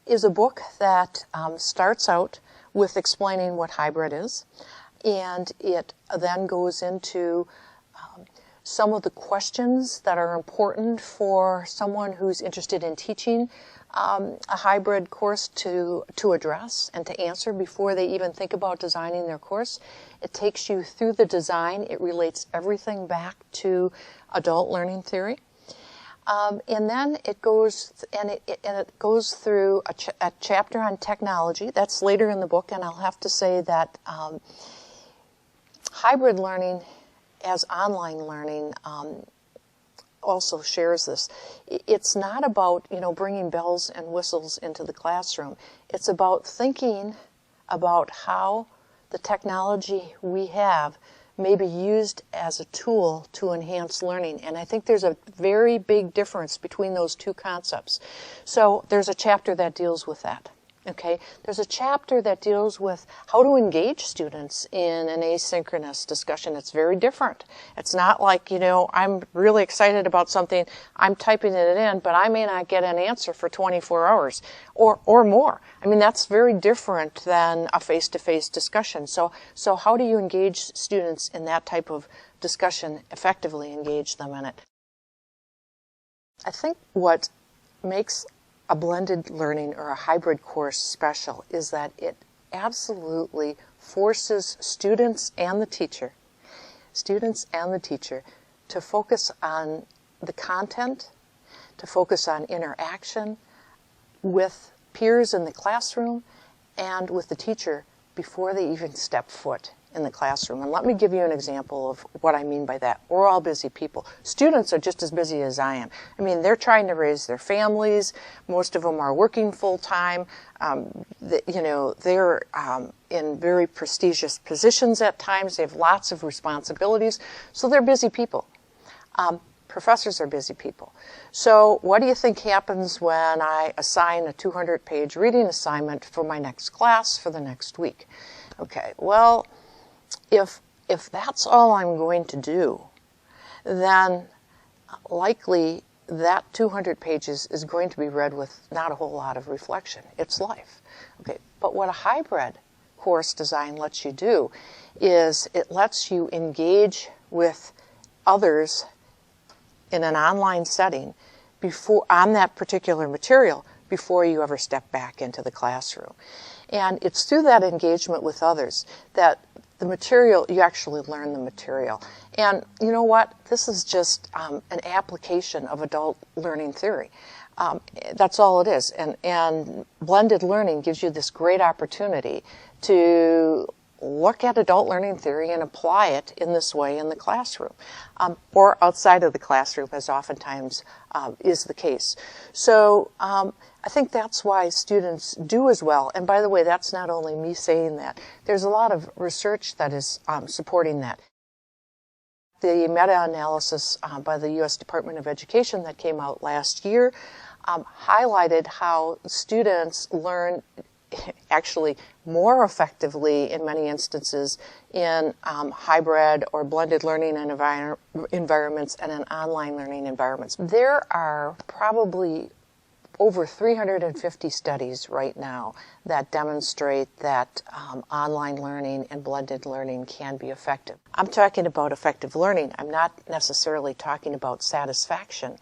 is a book that starts out with explaining what hybrid is, and it then goes into some of the questions that are important for someone who's interested in teaching a hybrid course to address and to answer before they even think about designing their course. It takes you through the design. It relates everything back to adult learning theory. And then it goes through a chapter on technology. That's later in the book, and I'll have to say that hybrid learning as online learning also shares this. It's not about, bringing bells and whistles into the classroom. It's about thinking about how the technology we have may be used as a tool to enhance learning. And I think there's a very big difference between those two concepts. So there's a chapter that deals with that. Okay, there's a chapter that deals with how to engage students in an asynchronous discussion. It's very different. It's not like, I'm really excited about something, I'm typing it in, but I may not get an answer for 24 hours or more. I mean, that's very different than a face-to-face discussion. So how do you engage students in that type of discussion, effectively engage them in it? I think what makes a blended learning or a hybrid course special is that it absolutely forces students and the teacher to focus on the content, to focus on interaction with peers in the classroom and with the teacher before they even step foot in the classroom. And let me give you an example of what I mean by that. We're all busy people. Students are just as busy as I am. I mean, they're trying to raise their families. Most of them are working full-time. They're in very prestigious positions at times. They have lots of responsibilities. So they're busy people. Professors are busy people. So what do you think happens when I assign a 200-page reading assignment for my next class for the next week? Okay, well, if that's all I'm going to do, then likely that 200 pages is going to be read with not a whole lot of reflection. It's life. Okay, but what a hybrid course design lets you do is it lets you engage with others in an online setting on that particular material before you ever step back into the classroom. And it's through that engagement with others that the material, you actually learn the material. And you know what? This is just an application of adult learning theory. That's all it is. And blended learning gives you this great opportunity to look at adult learning theory and apply it in this way in the classroom, or outside of the classroom, as oftentimes is the case. So I think that's why students do as well. And by the way, that's not only me saying that. There's a lot of research that is supporting that. The meta-analysis by the U.S. Department of Education that came out last year highlighted how students learn actually more effectively in many instances in hybrid or blended learning environments and in online learning environments. There are probably over 350 studies right now that demonstrate that online learning and blended learning can be effective. I'm talking about effective learning. I'm not necessarily talking about satisfaction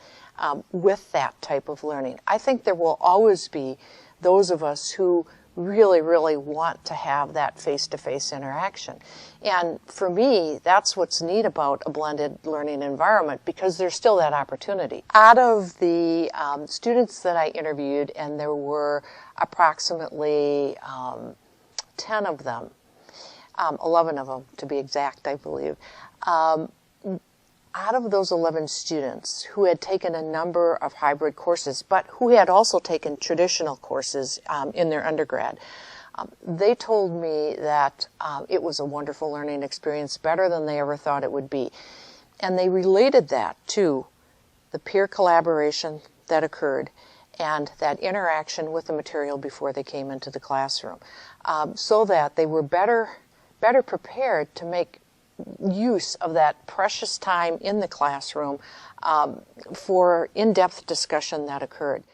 with that type of learning. I think there will always be those of us who really, really want to have that face-to-face interaction. And for me, that's what's neat about a blended learning environment, because there's still that opportunity. Out of the students that I interviewed, and there were approximately 10 of them, 11 of them to be exact, I believe, out of those 11 students who had taken a number of hybrid courses, but who had also taken traditional courses in their undergrad, they told me that it was a wonderful learning experience, better than they ever thought it would be. And they related that to the peer collaboration that occurred and that interaction with the material before they came into the classroom, so that they were better prepared to make use of that precious time in the classroom for in-depth discussion that occurred.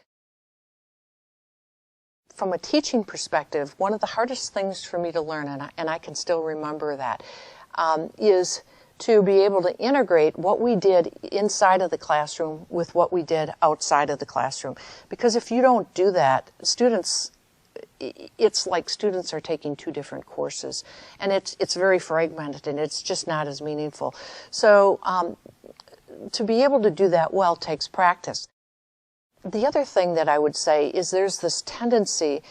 from a teaching perspective, one of the hardest things for me to learn, and I can still remember that, is to be able to integrate what we did inside of the classroom with what we did outside of the classroom. Because if you don't do that, it's like students are taking two different courses, and it's very fragmented, and it's just not as meaningful. So to be able to do that well takes practice. The other thing that I would say is there's this tendency,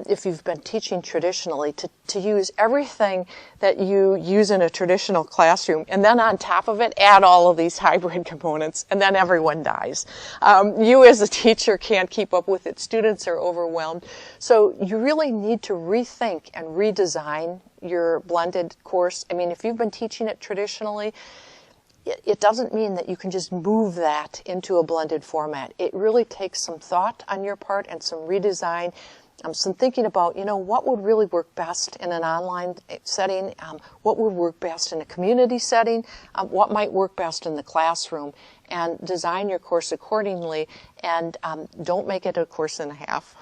if you've been teaching traditionally, to use everything that you use in a traditional classroom, and then on top of it, add all of these hybrid components, and then everyone dies. You as a teacher can't keep up with it. Students are overwhelmed. So you really need to rethink and redesign your blended course. I mean, if you've been teaching it traditionally, it doesn't mean that you can just move that into a blended format. It really takes some thought on your part and some redesign, some thinking about, what would really work best in an online setting, what would work best in a community setting, what might work best in the classroom, and design your course accordingly, and don't make it a course and a half.